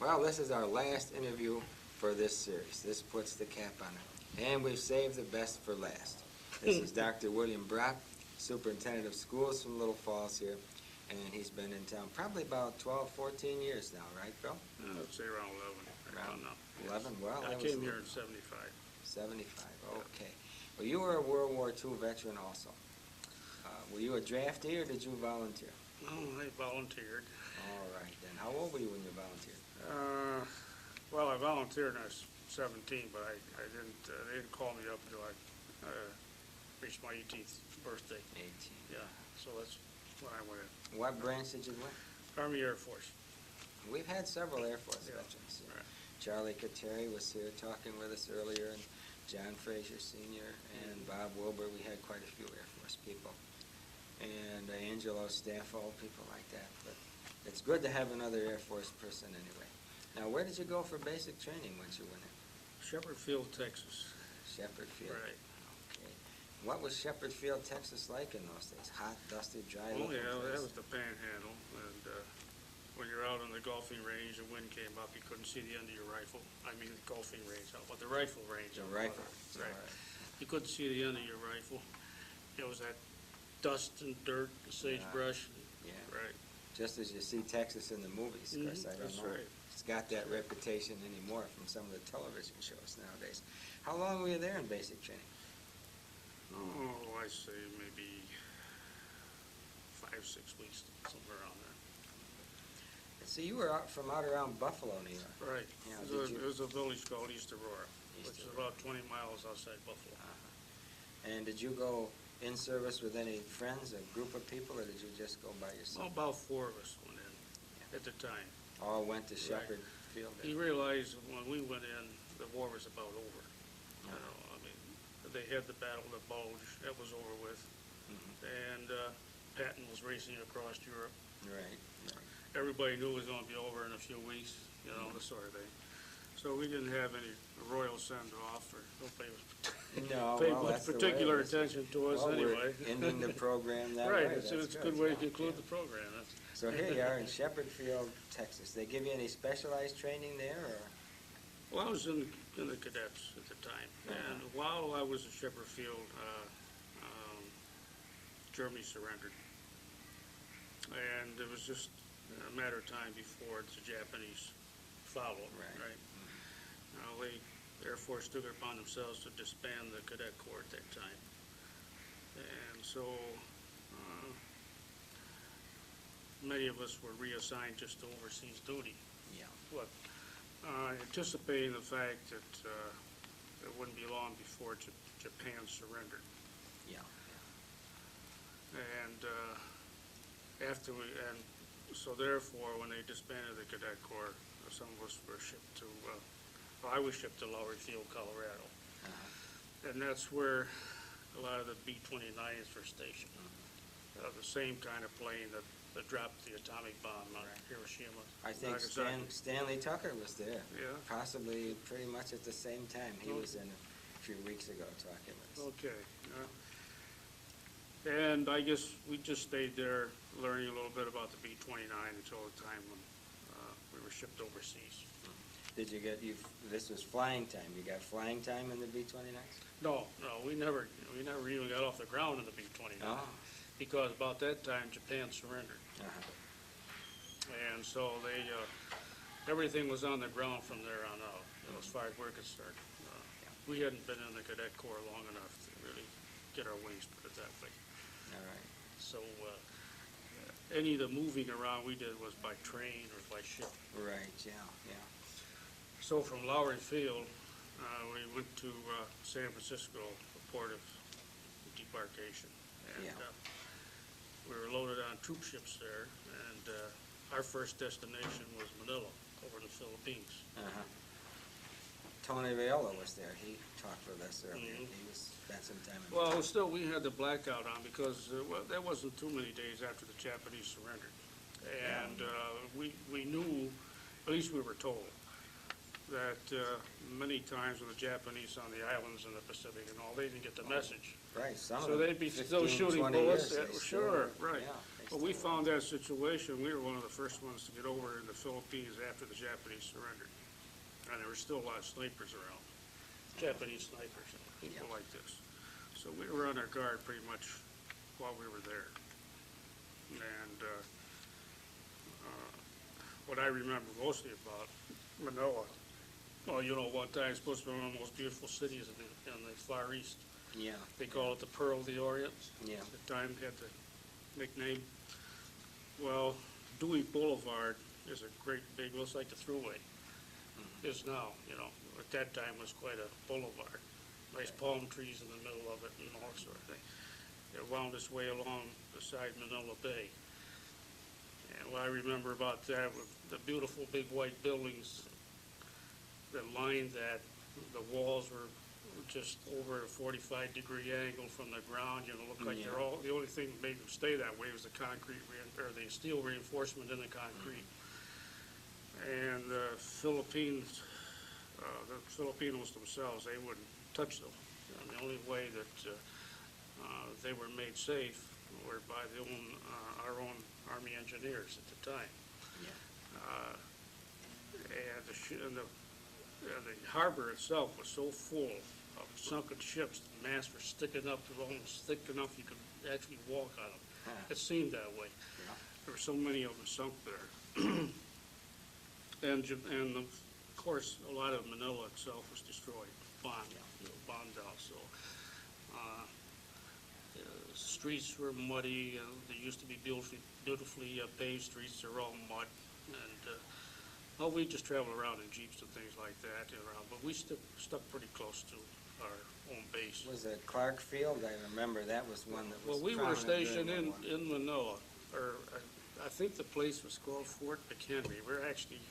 Well, this is our last interview for this series. This puts the cap on it. And we've saved the best for last. This is Dr. William Bradt, Superintendent of Schools from Little Falls here. And he's been in town probably about 12, 14 years now, right, Bill? I'd say around 11. Around Yes. 11? Well, I that came was here in 75. 75, okay. Well, you were a World War II veteran also. Were you a draftee or did you volunteer? Oh, I volunteered. All right, then. How old were you when you volunteered? Well, I volunteered when I was 17, but I didn't. They didn't call me up until I reached my 18th birthday. 18. Yeah, so that's when I went in. What branch did you win? Army Air Force. We've had several Air Force Yeah, veterans. right. Charlie Kateri was here talking with us earlier, and John Frazier Sr. and Bob Wilbur. We had quite a few Air Force people. And Angelo Staffo, people like that. But it's good to have another Air Force person anyway. Now, where did you go for basic training once you went in? Shepherd Field, Texas. Shepherd Field. Right. Okay. What was Shepherd Field, Texas like in those days? Hot, dusty, dry? Oh, looking yeah, place? that was the panhandle. And when you're out on the golfing range, the wind came up, you couldn't see the end of your rifle. I mean, the golfing range, but the rifle range. The rifle. Right. All right. You couldn't see the end of your rifle. It was that dust and dirt, the sagebrush. Yeah. Right. Just as you see Texas in the movies. Of course, I don't That's know right. if it's got that reputation anymore from some of the television shows nowadays. How long were you there in basic training? Oh, I say maybe 5, 6 weeks, somewhere around there. So you were from out around Buffalo, New York. Right. Yeah, It was a village called East Aurora, East which is Aurora. about 20 miles outside Buffalo. And did you go in service with any friends, a group of people, or did you just go by Well, yourself? about 4 of us went in at the time. All went to Shepherd Field? You realize when we went in, the war was about over. You know, I mean, they had the Battle of the Bulge, that was over with. And Patton was racing across Europe. Right. Everybody knew it was gonna be over in a few weeks, you know, this sort of thing. So we didn't have any royal send-off, or nobody was No, paid well, much that's the way particular it is. attention to us Well, anyway. we're ending the program that Right, way. it's That's a good way to Yeah, conclude yeah. the program. So here you are in Shepherd Field, Texas. They give you any specialized training there, or? Well, I was in the cadets at the time, and while I was at Shepherd Field, Germany surrendered. And it was just a matter of time before the Japanese followed, Right. right? Now, the Air Force took it upon themselves to disband the cadet corps at that time. And so many of us were reassigned just to overseas duty. Yeah. But anticipating the fact that it wouldn't be long before Japan surrendered. Yeah. And so therefore, when they disbanded the cadet corps, some of us were shipped to, I was shipped to Lowery Field, Colorado. And that's where a lot of the B-29s were stationed. The same kind of plane that dropped the atomic bomb on Hiroshima. I think Nagasaki. Stanley Tucker was there. Yeah. Possibly pretty much at the same time. He was in a few weeks ago talking with us. Okay. And I guess we just stayed there learning a little bit about the B-29 until the time when we were shipped overseas. Did you get, this was flying time. You got flying time in the B-29s? No, we never even got off the ground in the B-29. Oh. Because about that time, Japan surrendered. And so everything was on the ground from there on out, as far as we're concerned. We hadn't been in the cadet corps long enough to really get our wings, put it that way. All right. So any of the moving around we did was by train or by ship. Right, yeah. So from Lowery Field, we went to San Francisco, the port of debarkation. And we were loaded on troop ships there, and our first destination was Manila, over in the Philippines. Tony Viola was there. He talked with us earlier. He spent some time in Well, still, we had the blackout on because that wasn't too many days after the Japanese surrendered. And we knew, at least we were told, that many times when the Japanese on the islands in the Pacific and all, they didn't get the message. Right, some So of them, they'd be 15, still shooting 20 bullets. years, they Sure, still- right. Yeah, they Well, we found that situation, we were one of the first ones to get over in the Philippines after the Japanese surrendered. And there were still a lot of snipers around, Japanese snipers, people like this. So we were on our guard pretty much while we were there. And what I remember mostly about Manila, well, you know, one time it's supposed to be one of the most beautiful cities in the Far East. Yeah. They call it the Pearl of the Orient. Yeah. At the time it had the nickname. Well, Dewey Boulevard is a great big, looks like the Thruway is now, you know. At that time it was quite a boulevard. Nice palm trees in the middle of it and all that sort of thing. It wound its way along beside Manila Bay. And what I remember about that was the beautiful big white buildings that lined that. The walls were just over a 45-degree angle from the ground, you know, looked like they're all, the only thing that made them stay that way was the concrete, or the steel reinforcement in the concrete. And the Filipinos themselves, they wouldn't touch them. And the only way that they were made safe were by our own Army engineers at the time. And the harbor itself was so full of sunken ships, the masts were sticking up to almost thick enough you could actually walk on them. It seemed that way. There were so many of them sunk there. And of course, a lot of Manila itself was destroyed, bombed out. So streets were muddy. There used to be beautifully paved streets. They're all mud. And well, we just traveled around in jeeps and things like that, but we stuck pretty close to our own base. Was it Clark Field? I remember that was one that was. Well, we were prominent stationed during in Manila, or I think the place was called Fort McHenry. We're actually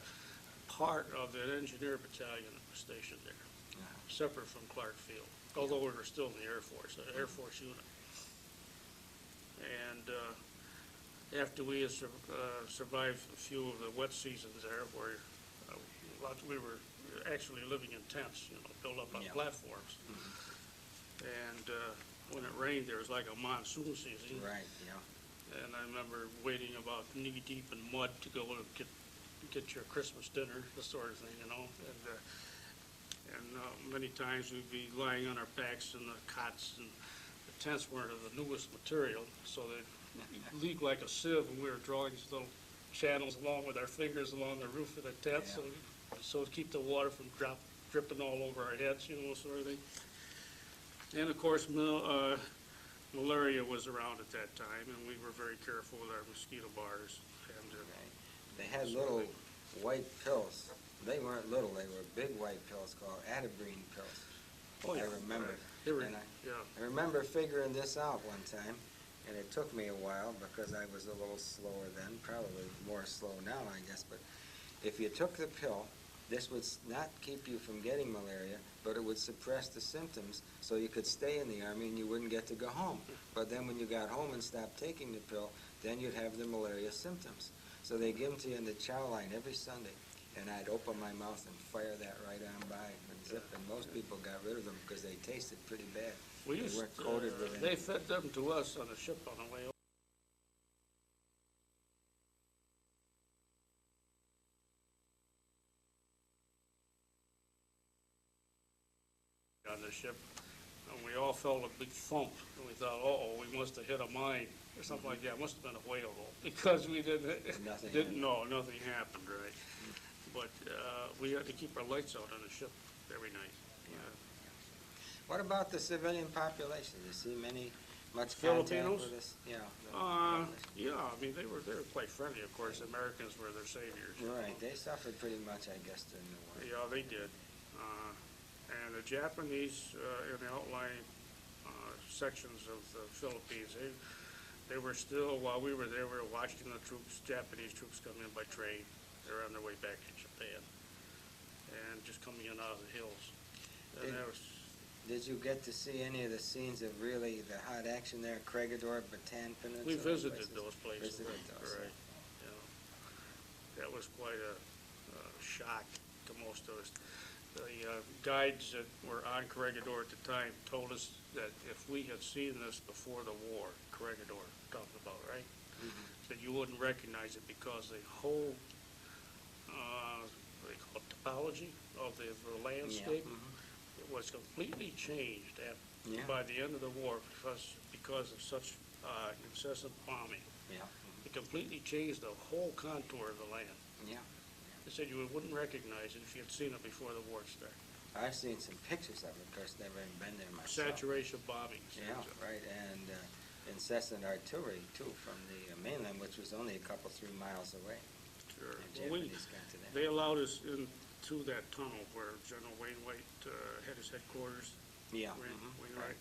part of the engineer battalion that was stationed there, separate from Clark Field, although we were still in the Air Force, an Air Force unit. And after we had survived a few of the wet seasons there, where we were actually living in tents, you know, built up on platforms. And when it rained, there was like a monsoon season. Right, And I remember wading about knee-deep in mud to go and get your Christmas dinner, this sort of thing, you know. And many times we'd be lying on our backs in the cots, and the tents weren't of the newest material, so they'd leak like a sieve, and we were drawing these little channels along with our fingers along the roof of the tent, so to keep the water from dripping all over our heads, you know, sort of thing. And of course, malaria was around at that time, and we were very careful with our mosquito bars. And they had little white pills. They weren't little, they were big white pills called Atabrine pills. Oh, yeah. I remember. Right. I remember figuring this out one time, and it took me a while because I was a little slower then, probably more slow now, I guess. But if you took the pill, this would not keep you from getting malaria, but it would suppress the symptoms so you could stay in the Army and you wouldn't get to go home. But then when you got home and stopped taking the pill, then you'd have the malaria symptoms. So they give them to you in the chow line every Sunday, and I'd open my mouth and fire that right on by and zip, and most people got rid of them because they tasted pretty bad. They weren't coated with they anything. fed them to us on the ship on the way over. On the ship, and we all felt a big thump, and we thought, uh-oh, we must have hit a mine or something like that. It must have been a whale hole, because we nothing happened, right? But we had to keep our lights out on the ship every night. What about the civilian population? Do you see much Filipinos? contact with this? Yeah. Yeah, I mean, they were quite friendly, of course. The Americans were their saviors. Right, they suffered pretty much, I guess, during the war. Yeah, they did. And the Japanese in the outlying sections of the Philippines, they were still, while we were there, we were watching the Japanese troops come in by train. They were on their way back to Japan, and just coming in out of the hills. And Did you get to see any of the scenes of really the hot action there, Corregidor, Bataan Peninsula? We visited those places. Visited those. Right. Yeah. That was quite a shock to most of us. The guides that were on Corregidor at the time told us that if we had seen this before the war, Corregidor, talking about, right? that you wouldn't recognize it because the whole, what do they call it, topology of the landscape was completely changed by the end of the war because of such incessant bombing. Yeah. It completely changed the whole contour of the land. Yeah. They said you wouldn't recognize it if you had seen it before the war started. I've seen some pictures of it, of course, never even been there myself. Saturation bombing. Yeah, right, and incessant artillery, too, from the mainland, which was only a couple, 3 miles away. Sure. The Well, Japanese got to that. they allowed us into that tunnel where General Wainwright had his headquarters. Yeah. Wainwright.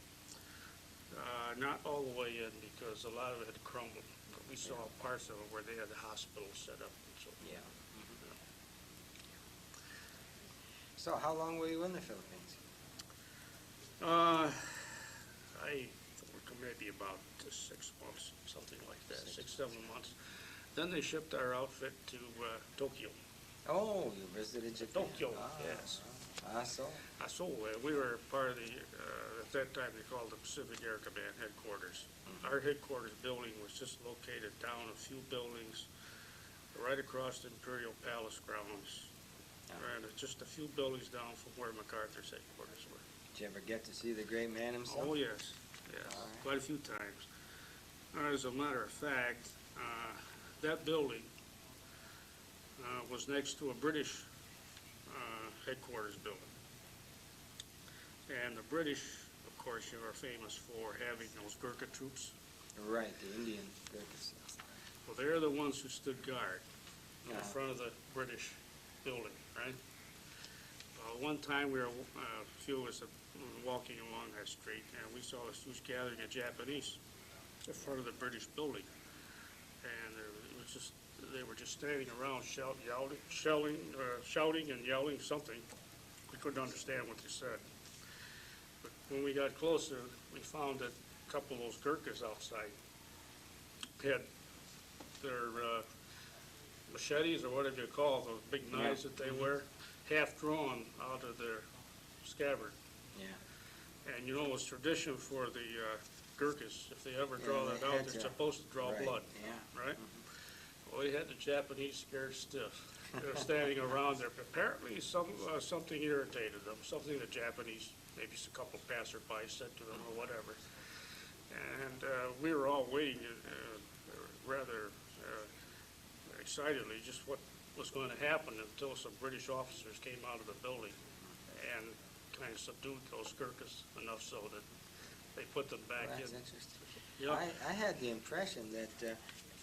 Not all the way in because a lot of it had crumbled. But we saw parts of it where they had the hospital set up and so forth. Yeah. So how long were you in the Philippines? I maybe about 6 months, something like that, 6, 7 months. Then they shipped our outfit to Tokyo. Oh, you visited Japan. Tokyo, yes. So? So we were part of the, at that time they called the Pacific Air Command headquarters. Our headquarters building was just located down a few buildings right across the Imperial Palace grounds. And just a few buildings down from where MacArthur's headquarters were. Did you ever get to see the great man himself? Oh, yes, quite a few times. As a matter of fact, that building was next to a British headquarters building. And the British, of course, are famous for having those Gurkha troops. Right, the Indian Gurkhas. Well, they're the ones who stood guard in front of the British building, right? One time we were, a few of us walking along that street, and we saw this huge gathering of Japanese in front of the British building. And they were just standing around shouting and yelling something. We couldn't understand what they said. But when we got closer, we found that a couple of those Gurkhas outside had their machetes, or whatever you call those big knives that they wear, half drawn out of their scabbard. Yeah. And you know, it's tradition for the Gurkhas, if they ever draw that out, they're supposed to draw blood, right? Well, we had the Japanese scared stiff. They were standing around there. Apparently, something irritated them, something the Japanese, maybe a couple passersby said to them or whatever. And we were all waiting rather excitedly just what was going to happen until some British officers came out of the building and kind of subdued those Gurkhas enough so that they put them back That's in. interesting. Yep. I had the impression that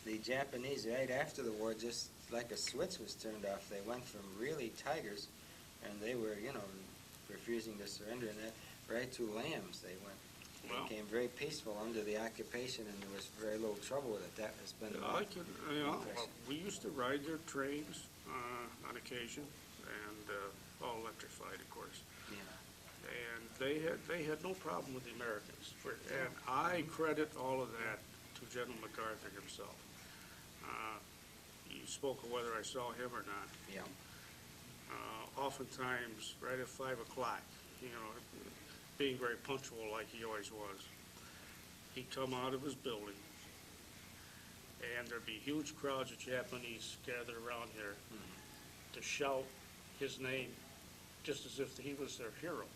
the Japanese, right after the war, just like a switch was turned off, they went from really tigers, and they were, refusing to surrender, and that right to lambs they went. Well, Became very peaceful under the occupation, and there was very little trouble with it. That has been we used to ride their trains on occasion, and all electrified, of course. Yeah. And they had no problem with the Americans. And I credit all of that to General MacArthur himself. You spoke of whether I saw him or not. Yeah. Oftentimes, right at 5 o'clock, being very punctual like he always was, he'd come out of his building, and there'd be huge crowds of Japanese gathered around there to shout his name, just as if he was their hero.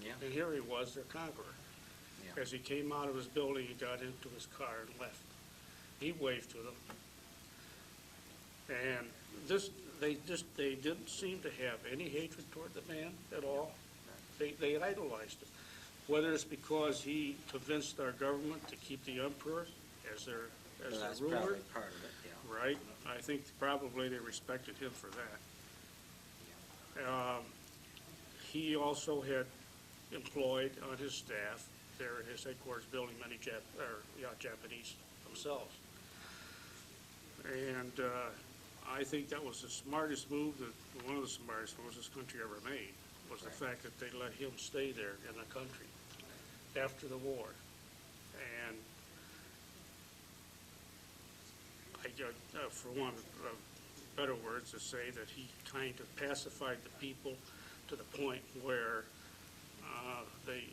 Yeah. And here he was, their conqueror. Yeah. As he came out of his building, he got into his car and left. He waved to them. And they didn't seem to have any hatred toward the man at all. They idolized him. Whether it's because he convinced our government to keep the emperor as their That's ruler, probably part of it, yeah. right? I think probably they respected him for that. He also had employed on his staff there at his headquarters building many Japanese themselves. And I think that was the smartest move, one of the smartest moves this country ever made, was the fact that they let him stay there in the country after the war. And I got, for one of better words, to say that he kind of pacified the people to the point where they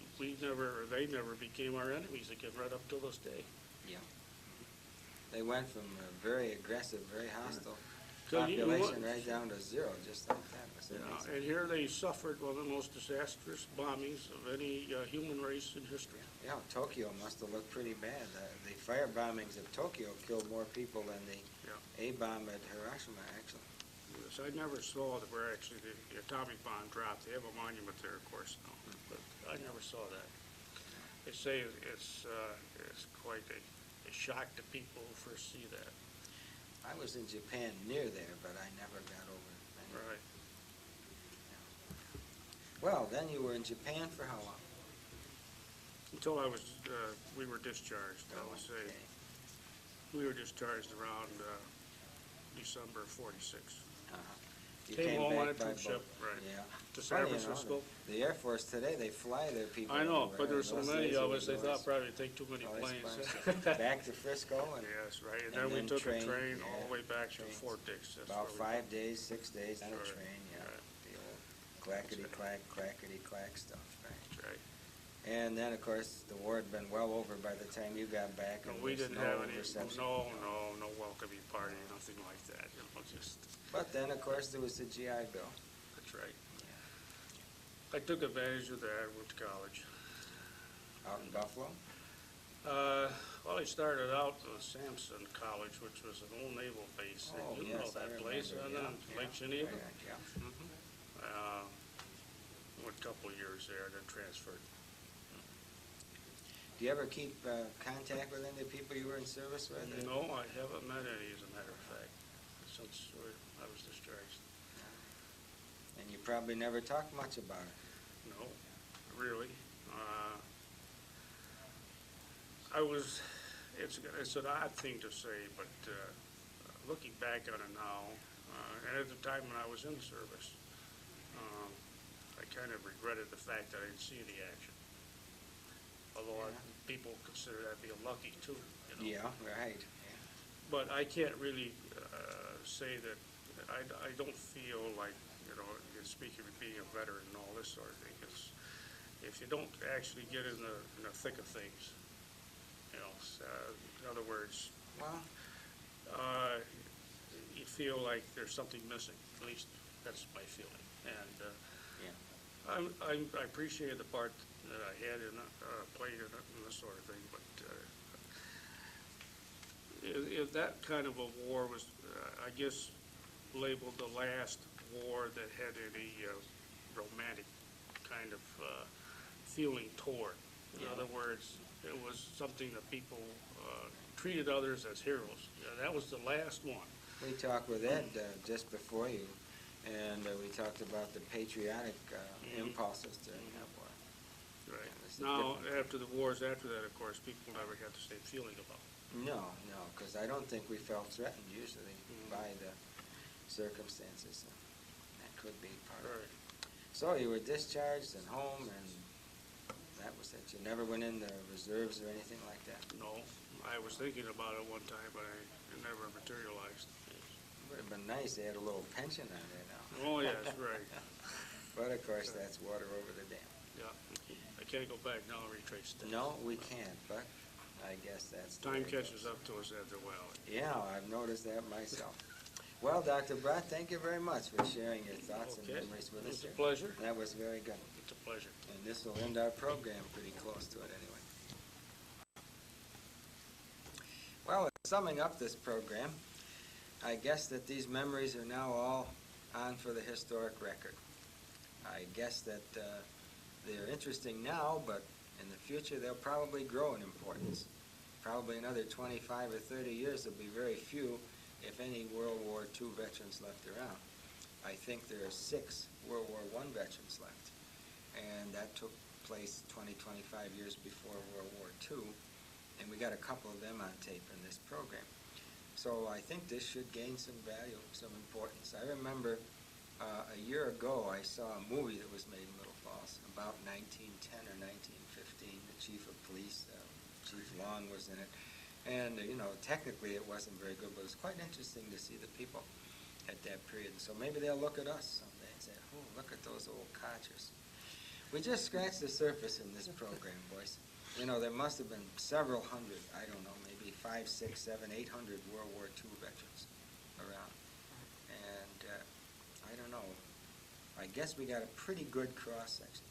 never became our enemies again, right up till this day. Yeah. They went from a very aggressive, very hostile So you know population what? right down to zero, just like that. It was amazing. And here they suffered one of the most disastrous bombings of any human race in history. Yeah, Tokyo must have looked pretty bad. The fire bombings of Tokyo killed more people than the A-bomb at Hiroshima, actually. Yes, I never saw where actually the atomic bomb dropped. They have a monument there, of course, now, but I never saw that. They say it's quite a shock to people who first see that. I was in Japan near there, but I never got over it. Right. Well, then you were in Japan for how long? Until we were discharged, I would say. Okay. We were discharged around December of '46. You Came home on a by troop ship, boat. right, Yeah. to San Funny, you know, Francisco. the Air Force today, they fly their people I know, everywhere. but there's so Those many days of it us, they was thought probably it'd take too many always planes. fun. Back to Frisco and Yes, right, and and then we then took a train, train all yeah, the way back to trains. Fort Dix. That's about where we- 5 days, 6 days on a Right, train, yeah. right. The old clackety-clack, clackety-clack stuff, right? That's right. And then, of course, the war had been well over by the time you got back. No, and we there's didn't no have any, reception. no welcoming party, nothing like that, just, But then, of course, there was the GI Bill. that's right. I took advantage of that, went to college. Out in Buffalo? Well, I started out at Sampson College, which was an old naval base. Oh, You know yes, I that place remember, on Lake Geneva? Yeah. Went a couple of years there, then transferred. Do you ever keep contact with any of the people you were in service with? or- No, I haven't met any, as a matter of fact, since I was discharged. And you probably never talked much about it. No, really. It's an odd thing to say, but looking back on it now, and at the time when I was in the service, I kind of regretted the fact that I didn't see the action. Although people consider that being lucky too, you know. Yeah, right. But I can't really say that, I don't feel like, speaking of being a veteran and all this sort of thing, it's, if you don't actually get in the thick of things, in other words, Well, you feel like there's something missing, at least that's my feeling. And I appreciated the part that I had in it, played in it and this sort of thing, but if that kind of a war was, I guess, labeled the last war that had any romantic kind of feeling toward. In other words, it was something that people treated others as heroes. That was the last one. we talked with Ed just before you, and we talked about the patriotic impulses during that war. Right. It's a Now, different- after the wars after that, of course, people never had the same feeling about it. No, because I don't think we felt threatened usually by the circumstances. That could be part of it. So you were discharged and home, and that was it. You never went in the reserves or anything like that? No, I was thinking about it one time, but it never materialized. It would have been nice, they had a little pension on there now. Oh, yes, right. But of course, that's water over the dam. Yeah, I can't go back now and retrace that. No, we can't, but I guess that's the Time way it goes. catches up to us after a while. Yeah, I've noticed that myself. Well, Dr. Bratt, thank you very much for sharing your thoughts and Okay. memories with us It's a here. pleasure. That was very good. It's a pleasure. And this will end our program pretty close to it anyway. Well, summing up this program, I guess that these memories are now all on for the historic record. I guess that they're interesting now, but in the future they'll probably grow in importance. Probably another 25 or 30 years, there'll be very few, if any, World War II veterans left around. I think there are 6 World War I veterans left, and that took place 20, 25 years before World War II, and we got a couple of them on tape in this program. So I think this should gain some value, some importance. I remember a year ago I saw a movie that was made in Little Falls about 1910 or 1915. The chief of police, Chief Long, was in it. And, technically it wasn't very good, but it was quite interesting to see the people at that period. So maybe they'll look at us someday and say, oh, look at those old codgers. We just scratched the surface in this program, boys. You know, there must have been several hundred, I don't know, maybe 5, 6, 7, 800 World War II veterans around. And I don't know, I guess we got a pretty good cross-section.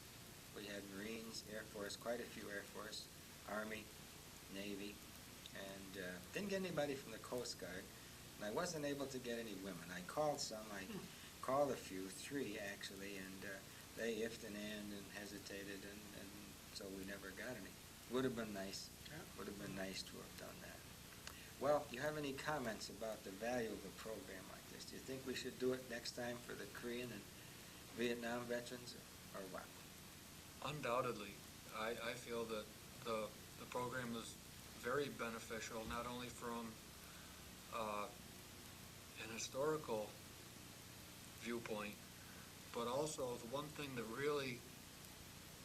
We had Marines, Air Force, quite a few Air Force, Army, Navy, and didn't get anybody from the Coast Guard. And I wasn't able to get any women. I called some, I called a few, 3 actually, and they ifed and and hesitated, and so we never got any. Would have been nice. Yeah. Would have been nice to have done that. Well, do you have any comments about the value of a program like this? Do you think we should do it next time for the Korean and Vietnam veterans, or what? Undoubtedly, I feel that the program is very beneficial, not only from an historical viewpoint, but also the one thing that really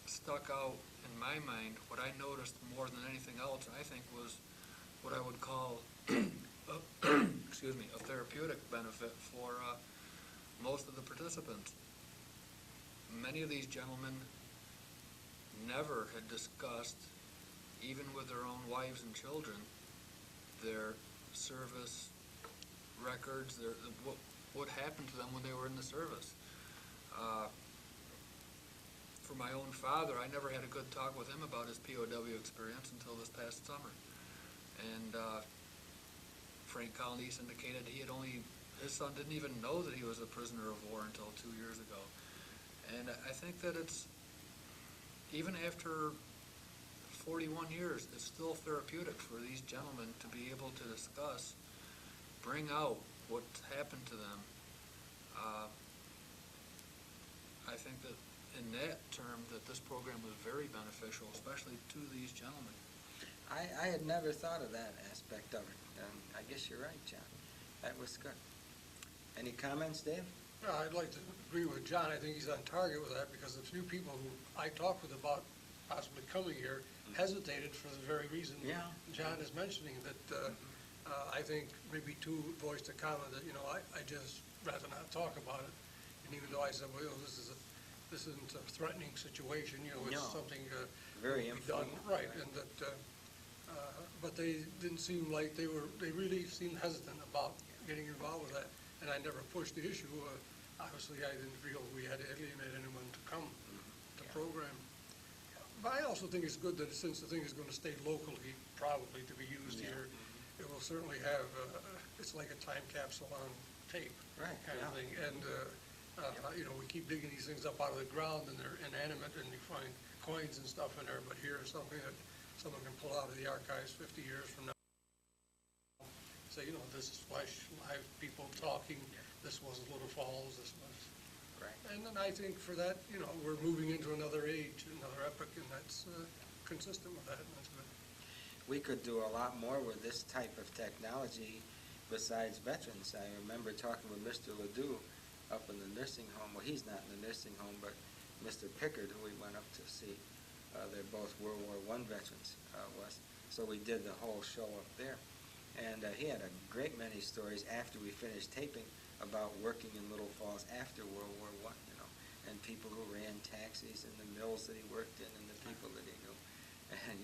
stuck out in my mind, what I noticed more than anything else, I think, was what I would call excuse me, a therapeutic benefit for most of the participants. Many of these gentlemen never had discussed, even with their own wives and children, their service records, what happened to them when they were in the service. For my own father, I never had a good talk with him about his POW experience until this past summer. And Frank Colonies indicated his son didn't even know that he was a prisoner of war until 2 years ago. And I think that it's, even after 41 years, it's still therapeutic for these gentlemen to be able to discuss, bring out what happened to them. I think that in that term, that this program was very beneficial, especially to these gentlemen. I had never thought of that aspect of it, and I guess you're right, John. That was good. Any comments, Dave? I'd like to agree with John. I think he's on target with that, because the few people who I talked with about possibly coming here hesitated for the very reason John is mentioning, that I think maybe 2 voiced a comment that, I just rather not talk about it. And even though I said, well, this isn't a threatening situation, it's something very to be done right, and that, but they didn't seem like they really seemed hesitant about getting involved with that, and I never pushed the issue. Obviously, I didn't feel we had to alienate anyone to come to program. But I also think it's good that since the thing is going to stay locally, probably to be used here, it will certainly have, it's like a time capsule on tape kind of thing. And, we keep digging these things up out of the ground, and they're inanimate, and you find coins and stuff in there, but here is something that someone can pull out of the archives 50 years from now. Say, this is flesh, live people talking, this was Little Falls, this was. Right. And then I think for that, we're moving into another age, another epoch, and that's consistent with that, and that's good. We could do a lot more with this type of technology besides veterans. I remember talking with Mr. Ledoux up in the nursing home. Well, he's not in the nursing home, but Mr. Pickard, who we went up to see, they're both World War I veterans, so we did the whole show up there. And he had a great many stories after we finished taping about working in Little Falls after World War I, and people who ran taxis and the mills that he worked in and the people that he knew. And,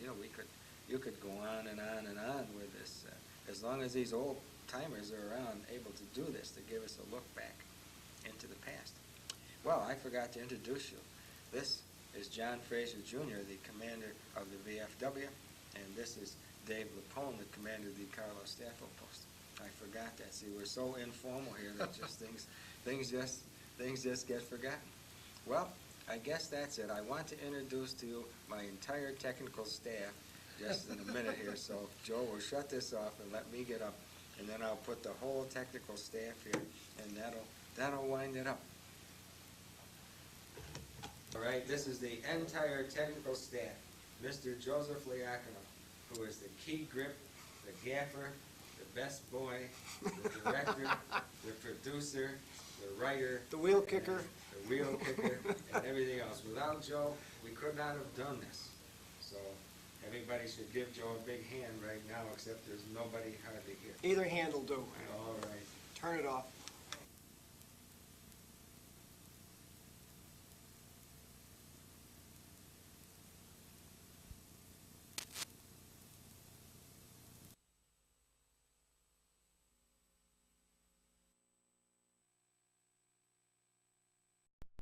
you could go on and on and on with this, as long as these old timers are around able to do this, to give us a look back into the past. Well, I forgot to introduce you. This is John Fraser Jr., the commander of the VFW, and this is Dave Lapone, the commander of the Carlos Staffel Post. I forgot that. See, we're so informal here that just things just get forgotten. Well, I guess that's it. I want to introduce to you my entire technical staff just in a minute here. So Joe will shut this off and let me get up, and then I'll put the whole technical staff here, and that'll wind it up. All right, this is the entire technical staff. Mr. Joseph Liacono, who is the key grip, the gaffer, the best boy, the director, the producer, the writer, the wheel kicker, and everything else. Without Joe, we could not have done this. So everybody should give Joe a big hand right now, except there's nobody hardly here. either hand will do. All right. Turn it off.